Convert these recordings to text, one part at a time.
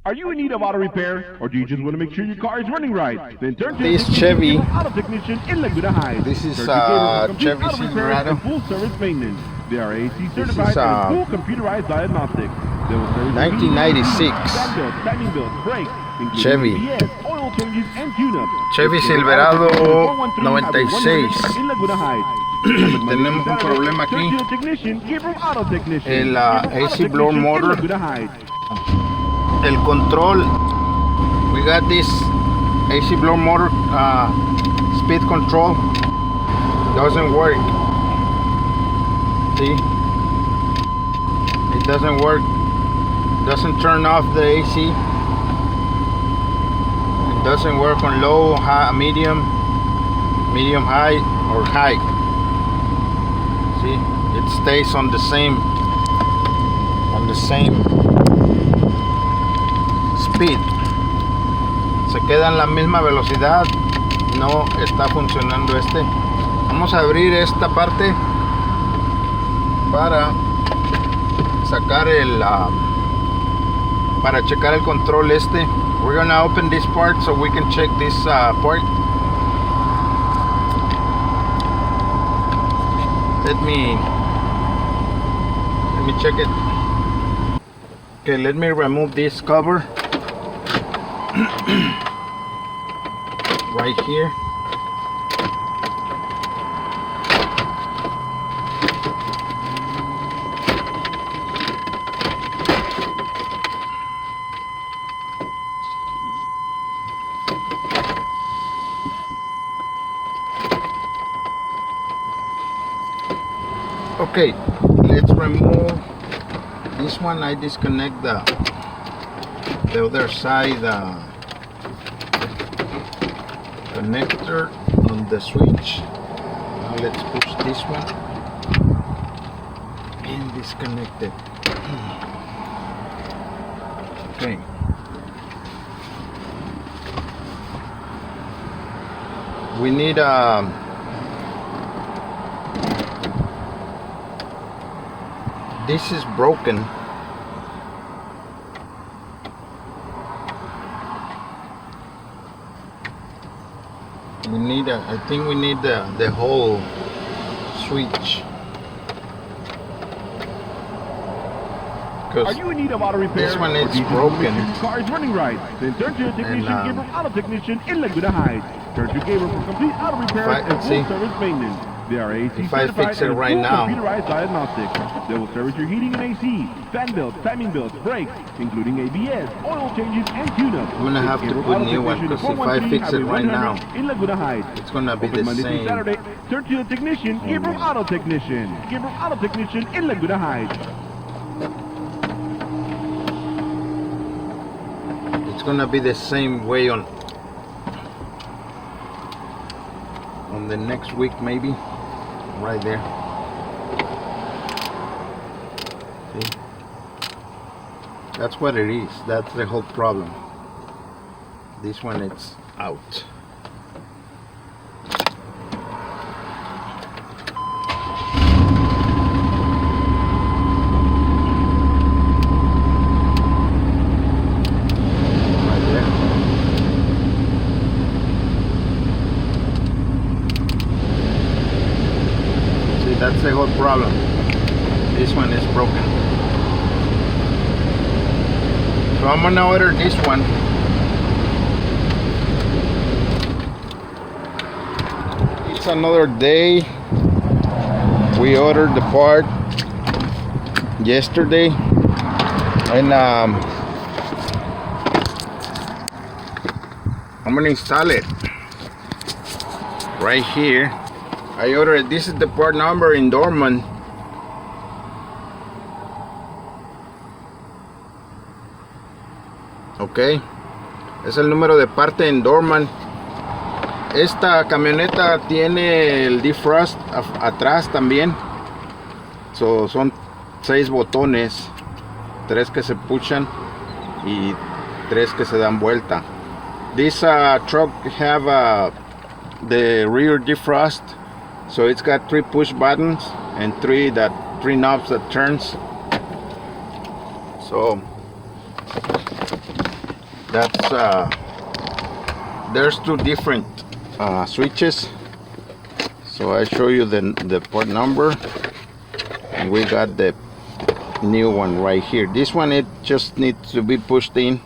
Are you in need of auto repair, or do you just want to make sure your car is running right? Then turn to This Chevy, Auto Technician in Laguna Heights. this is Chevy Chevy Silverado. Full service maintenance. They are AC certified and full computerized diagnostics. 1996 timing belt, brakes, Chevy. ABS, oil changes and tune-ups. Chevy Silverado 96. In Laguna Heights. Tenemos un problema aquí. El AC blower motor. El control. We got this AC blower motor speed control. Doesn't work. See? It doesn't work. Doesn't turn off the AC. It doesn't work on low, high, medium, high, or high. See, it stays on the same speed. Se queda en la misma velocidad. No está funcionando este. Vamos a abrir esta parte para sacar el para checar el control este. We're gonna open this part so we can check this part. Let me check it. Okay, let me remove this cover right here. Okay, let's remove this one. I disconnect the other side connector on the switch. Now let's push this one and disconnect it. Okay. We need this is broken. We need I think we need the whole switch. Are you in need of auto repair? This one is broken. Your car is running right. Then turn to your technician, Gabriel Auto Technician in Laguna Heights. Turn to Gabriel for complete auto repair and full service maintenance. They are AC if I fix it right now, computerized diagnostics. They will service your heating and AC, fan belts, timing belts, brakes, including ABS, oil changes, and tune-ups. I'm gonna have to put new one because if I fix it right now, in Laguna Heights, it's gonna be the Monday same. Through Saturday, turn to the technician, Gabriel Auto Technician. Gabriel Auto Technician in Laguna Heights. It's gonna be the same way on the next week, maybe. Right there. See? That's what it is. That's the whole problem. This one, it's out. That's the whole problem. This one is broken. So I'm gonna order this one. It's another day. We ordered the part yesterday, and I'm gonna install it right here. I ordered, this is the part number in Dorman. Ok, es el número de parte en Dorman. Esta camioneta tiene el defrost atrás también. Son 6 botones, 3 que se puchan y 3 que se dan vuelta. This truck have the rear defrost. So it's got 3 push buttons and 3 knobs that turns. So That's there's two different switches. So I show you the part number, and we got the new one right here. This one, it just needs to be pushed in,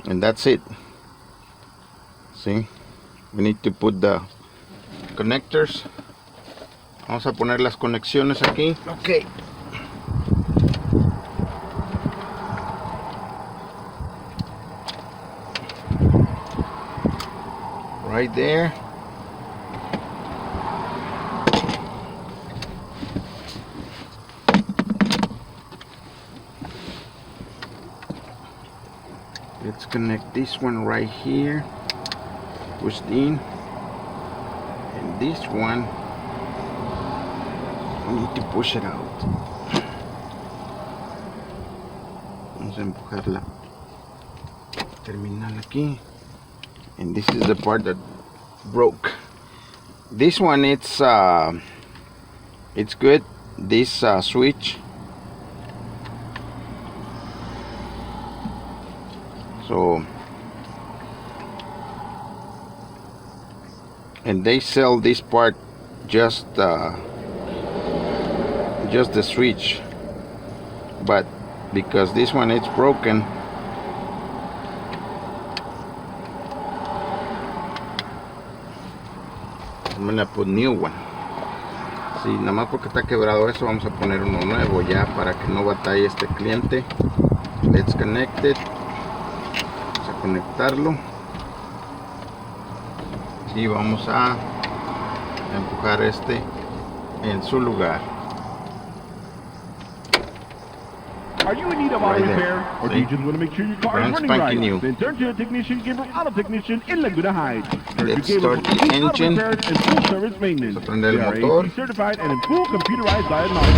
and that's it. See, we need to put the connectors. Vamos a poner las conexiones aquí. Okay. Right there. Let's connect this one right here, pushed in, and this one we need to push it out. Vamos a empujar la terminal aquí, and this is the part that broke. This one, it's good. This switch. So, and they sell this part just the switch, but because this one is broken, I'm gonna put new one. Sí, nada más porque está quebrado eso, vamos a poner uno nuevo ya para que no batalle este cliente. Let's connect it. Conectarlo y vamos a empujar este en su lugar. Are you in need of auto repair, or do you just want to make sure your car is running right? New. Then turn to your technician, Gabriel Auto Technician in Laguna Heights. Let's start the engine. And full service maintenance. Prende el They are motor. AC certified and in full computerized diagnostics.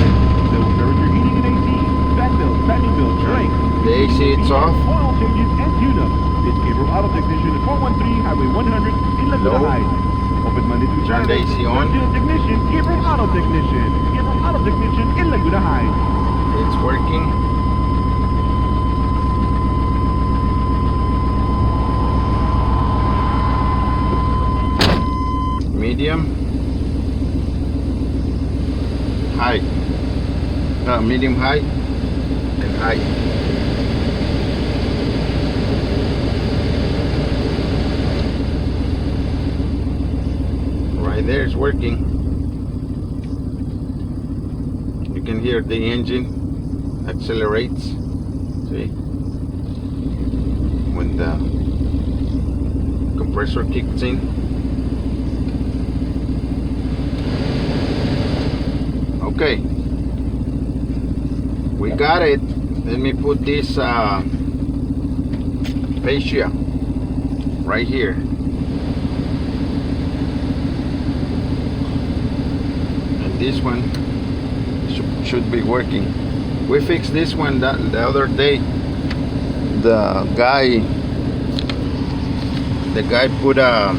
They will service your heating and AC, fan bills, battery bills, brakes. The AC it's off. Oil changes and tune-ups. It's Gabriel Auto Technician at 413 Highway 100 in Laguna Heights. Open Monday through Turn Friday. the AC on. Turn to the technician, Gabriel Auto Technician. Gabriel Auto Technician in Laguna Heights. It's working. Medium. High. Medium high and high. Right there, it's working. You can hear the engine accelerates. See, when the compressor kicks in. Okay, we got it. Let me put this fascia right here. And this one should be working. We fixed this one the other day. The guy put a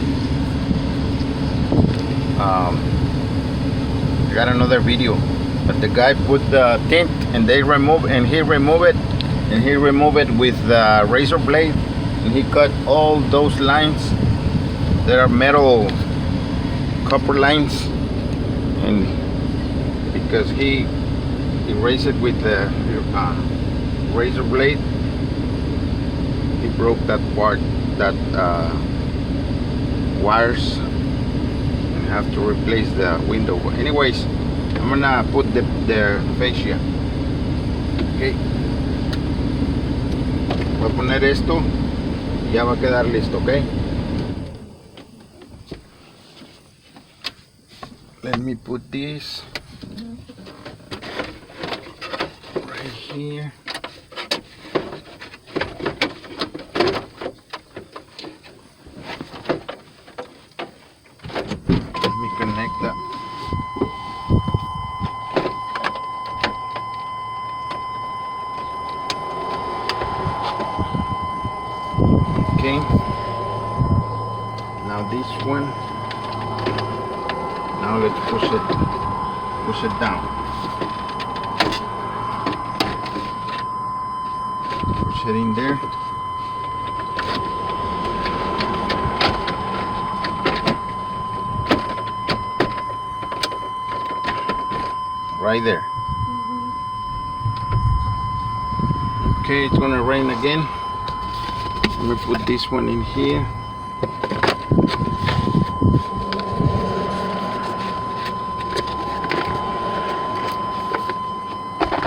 I got another video, but the guy put the tint and he removed it with the razor blade, and he cut all those lines. There are metal copper lines, and because he erased it with the razor blade, he broke that part, that wires, and have to replace the window. Anyways, I'm gonna put the fascia. Okay, voy a poner esto y ya va a quedar listo. Okay, let me put this right here. Let me connect that. Okay, now this one, now let's push it down, push it in there. right there. Okay, it's gonna rain again. Let me put this one in here.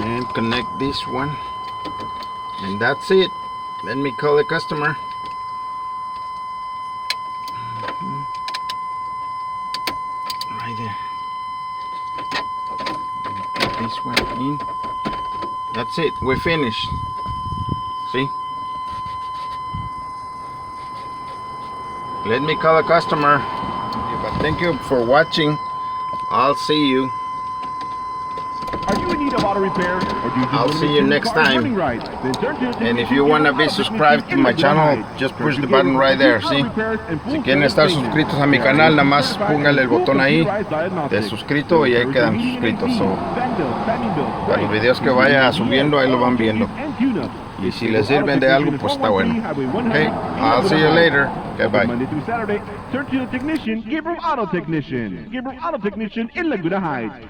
And connect this one. And that's it. Let me call the customer. Right there. Put this one in. That's it. We're finished. See? Let me call a customer. But thank you for watching. I'll see you. Are you in need of auto repair? Or do you just I'll want to see make you sure your next car is time. running right? Then turn to your And if technician, you want to Gabriel be Auto subscribed to Technician my in Laguna channel, Heights. just Turn push to the Gabriel button for right there, complete see? auto repairs and full Si quieren service estar maintenance. suscritos a mi They are canal, ASE nada más certified póngale el and full botón ahí computerized de diagnostics. suscrito y ahí Service quedan heating and suscritos. AC, So, fan bills, standing bills, para los brakes, videos que vaya subiendo, ahí lo van viendo. and tune-ups. Y si les sirven de algo, pues está bueno. Okay, I'll see you later. Okay, bye. Monday through Saturday, turn to the technician, Gabriel Auto Technician. Gabriel Auto Technician in Laguna Heights.